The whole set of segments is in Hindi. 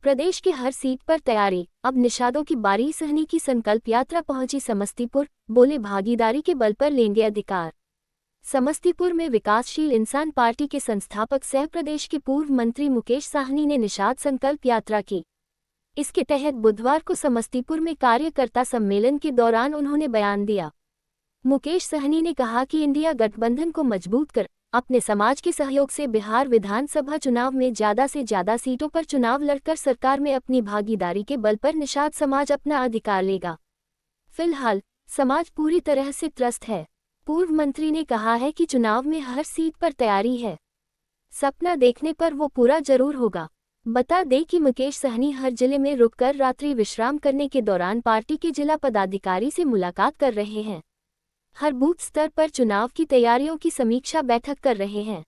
प्रदेश की हर सीट पर तैयारी, अब निषादों की बारी। सहनी की संकल्प यात्रा पहुंची समस्तीपुर, बोले भागीदारी के बल पर लेंगे अधिकार। समस्तीपुर में विकासशील इंसान पार्टी के संस्थापक सह प्रदेश के पूर्व मंत्री मुकेश साहनी ने निषाद संकल्प यात्रा की। इसके तहत बुधवार को समस्तीपुर में कार्यकर्ता सम्मेलन के दौरान उन्होंने बयान दिया। मुकेश साहनी ने कहा कि इंडिया गठबंधन को मजबूत कर अपने समाज के सहयोग से बिहार विधानसभा चुनाव में ज्यादा से ज्यादा सीटों पर चुनाव लड़कर सरकार में अपनी भागीदारी के बल पर निषाद समाज अपना अधिकार लेगा। फिलहाल समाज पूरी तरह से त्रस्त है। पूर्व मंत्री ने कहा है कि चुनाव में हर सीट पर तैयारी है, सपना देखने पर वो पूरा जरूर होगा। बता दें कि मुकेश साहनी हर जिले में रुककर रात्रि विश्राम करने के दौरान पार्टी के जिला पदाधिकारी से मुलाकात कर रहे हैं। हर बूथ स्तर पर चुनाव की तैयारियों की समीक्षा बैठक कर रहे हैं।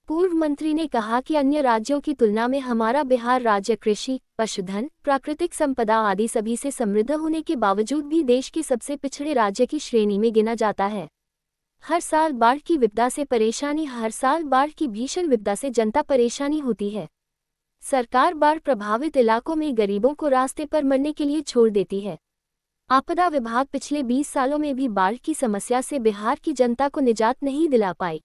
पूर्व मंत्री ने कहा कि अन्य राज्यों की तुलना में हमारा बिहार राज्य कृषि, पशुधन, प्राकृतिक संपदा आदि सभी से समृद्ध होने के बावजूद भी देश के सबसे पिछड़े राज्य की श्रेणी में गिना जाता है। हर साल बाढ़ की विपदा से परेशानी हर साल बाढ़ की भीषण विपदा से जनता परेशानी होती है। सरकार बाढ़ प्रभावित इलाकों में गरीबों को रास्ते पर मरने के लिए छोड़ देती है। आपदा विभाग पिछले 20 सालों में भी बाढ़ की समस्या से बिहार की जनता को निजात नहीं दिला पाई।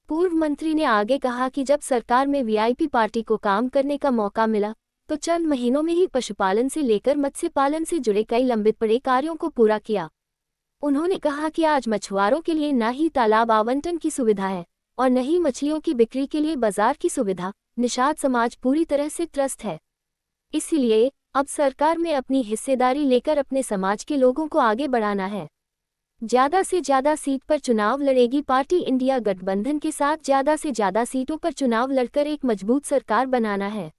पूर्व मंत्री ने आगे कहा कि जब सरकार में वीआईपी पार्टी को काम करने का मौका मिला तो चंद महीनों में ही पशुपालन से लेकर मत्स्य पालन से जुड़े कई लंबित पड़े कार्यों को पूरा किया। उन्होंने कहा कि आज मछुआरों के लिए न ही तालाब आवंटन की सुविधा है और न ही मछलियों की बिक्री के लिए बाजार की सुविधा। निषाद समाज पूरी तरह से त्रस्त है, इसलिए अब सरकार में अपनी हिस्सेदारी लेकर अपने समाज के लोगों को आगे बढ़ाना है। ज्यादा से ज्यादा सीट पर चुनाव लड़ेगी पार्टी। इंडिया गठबंधन के साथ ज्यादा से ज्यादा सीटों पर चुनाव लड़कर एक मजबूत सरकार बनाना है।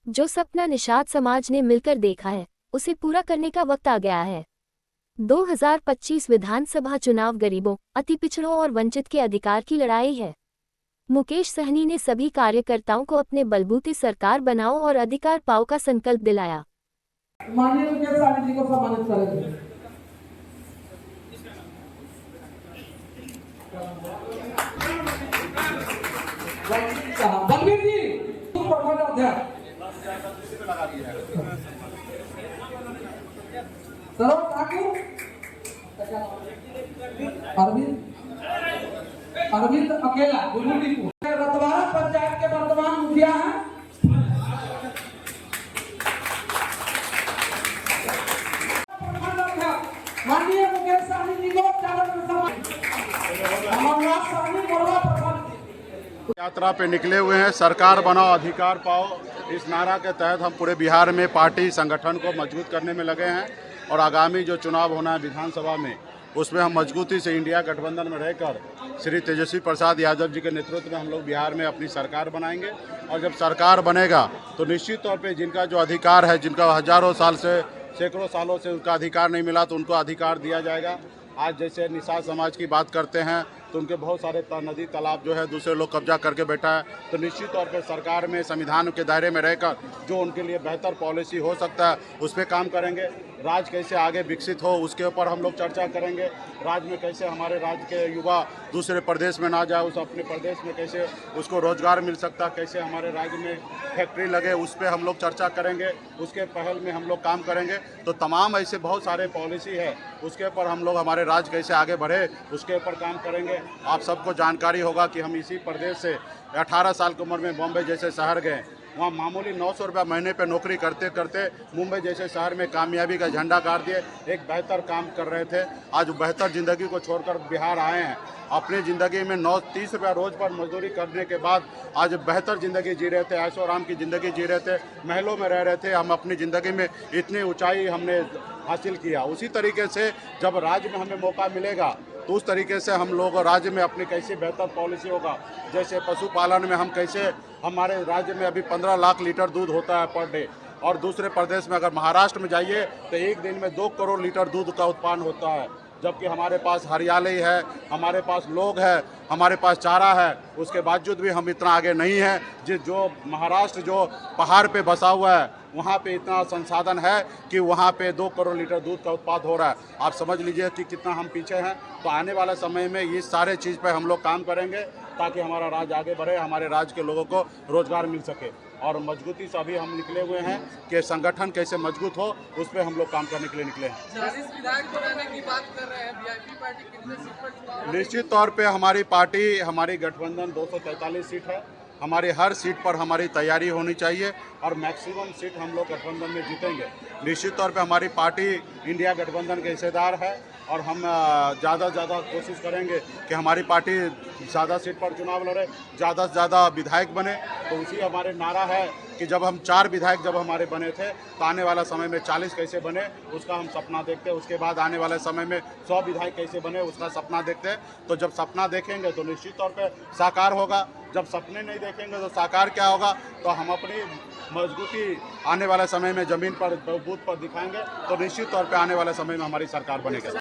जो सपना निषाद समाज ने मिलकर देखा है, उसे पूरा करने का वक्त आ गया है। 2025 विधानसभा चुनाव गरीबों, अति पिछड़ों और वंचित के अधिकार की लड़ाई है। मुकेश साहनी ने सभी कार्यकर्ताओं को अपने बलबूते सरकार बनाओ और अधिकार पाओ का संकल्प दिलाया। माननीय मुकेश साहनी जी को सम्मानित करेंगे। बलबीर जी, प्रखंड अध्यक्ष सरोज ठाकुर, अरविंद अकेला, रतवाड़ा पंचायत के वर्तमान मुखिया हैं। माननीय मुकेश साहनी जी को यात्रा पे निकले हुए हैं। सरकार बनाओ अधिकार पाओ, इस नारा के तहत हम पूरे बिहार में पार्टी संगठन को मजबूत करने में लगे हैं और आगामी जो चुनाव होना है विधानसभा में, उसमें हम मजबूती से इंडिया गठबंधन में रहकर श्री तेजस्वी प्रसाद यादव जी के नेतृत्व में हम लोग बिहार में अपनी सरकार बनाएंगे। और जब सरकार बनेगा तो निश्चित तौर पे जिनका जो अधिकार है, जिनका हजारों साल से सैकड़ों सालों से उनका अधिकार नहीं मिला, तो उनको अधिकार दिया जाएगा। आज जैसे निषाद समाज की बात करते हैं तो उनके बहुत सारे नदी तालाब जो है दूसरे लोग कब्जा करके बैठा है, तो निश्चित तौर पे सरकार में संविधान के दायरे में रहकर जो उनके लिए बेहतर पॉलिसी हो सकता है उस पर काम करेंगे। राज्य कैसे आगे विकसित हो उसके ऊपर हम लोग चर्चा करेंगे। राज्य में कैसे हमारे राज्य के युवा दूसरे प्रदेश में ना जाए, उस अपने प्रदेश में कैसे उसको रोजगार मिल सकता, कैसे हमारे राज्य में फैक्ट्री लगे, उस पर हम लोग चर्चा करेंगे। उसके पहल में हम लोग काम करेंगे। तो तमाम ऐसे बहुत सारे पॉलिसी है, उसके ऊपर हम लोग हमारे राज्य कैसे आगे बढ़े उसके ऊपर काम करेंगे। आप सबको जानकारी होगा कि हम इसी प्रदेश से 18 साल की उम्र में बॉम्बे जैसे शहर गए। वहाँ मामूली 900 रुपये महीने पे नौकरी करते करते मुंबई जैसे शहर में कामयाबी का झंडा गाड़ दिए, एक बेहतर काम कर रहे थे। आज बेहतर ज़िंदगी को छोड़कर बिहार आए हैं। अपनी ज़िंदगी में 30 रुपया रोज़ पर मजदूरी करने के बाद आज बेहतर ज़िंदगी जी रहे थे, ऐशो आराम की ज़िंदगी जी रहे थे, महलों में रह रहे थे। हम अपनी ज़िंदगी में इतनी ऊंचाई हमने हासिल किया। उसी तरीके से जब राज्य में हमें मौका मिलेगा तो उस तरीके से हम लोग राज्य में अपनी कैसी बेहतर पॉलिसी होगा। जैसे पशुपालन में हम कैसे, हमारे राज्य में अभी 15 लाख लीटर दूध होता है पर डे, और दूसरे प्रदेश में अगर महाराष्ट्र में जाइए तो एक दिन में 2 करोड़ लीटर दूध का उत्पादन होता है। जबकि हमारे पास हरियाली है, हमारे पास लोग हैं, हमारे पास चारा है, उसके बावजूद भी हम इतना आगे नहीं हैं। जो महाराष्ट्र जो पहाड़ पे बसा हुआ है वहाँ पे इतना संसाधन है कि वहाँ पे 2 करोड़ लीटर दूध का उत्पादन हो रहा है। आप समझ लीजिए कि कितना हम पीछे हैं। तो आने वाले समय में ये सारे चीज़ पे हम लोग काम करेंगे ताकि हमारा राज्य आगे बढ़े, हमारे राज्य के लोगों को रोजगार मिल सके। और मजबूती से अभी हम निकले हुए हैं कि संगठन कैसे मजबूत हो, उस पर हम लोग काम करने के लिए निकले हैं। 40 विधायक बनाने की बात कर रहे हैं, वीआईपी पार्टी कितने सीट पर चुनाव? निश्चित तौर पे हमारी पार्टी, हमारी गठबंधन 243 सीट है। हमारी हर सीट पर हमारी तैयारी होनी चाहिए और मैक्सिमम सीट हम लोग गठबंधन में जीतेंगे। निश्चित तौर पे हमारी पार्टी इंडिया गठबंधन के हिस्सेदार है और हम ज़्यादा से ज़्यादा कोशिश करेंगे कि हमारी पार्टी ज़्यादा सीट पर चुनाव लड़े, ज़्यादा से ज़्यादा विधायक बने। तो उसी हमारे नारा है कि जब हम 4 विधायक जब हमारे बने थे तो आने वाला समय में 40 कैसे बने उसका हम सपना देखते हैं। उसके बाद आने वाले समय में 100 विधायक कैसे बने उसका सपना देखते हैं। तो जब सपना देखेंगे तो निश्चित तौर पे साकार होगा, जब सपने नहीं देखेंगे तो साकार क्या होगा। तो हम अपनी मजबूती आने वाले समय में ज़मीन पर बूथ पर दिखाएंगे तो निश्चित तौर पे आने वाले समय में हमारी सरकार बनेगी।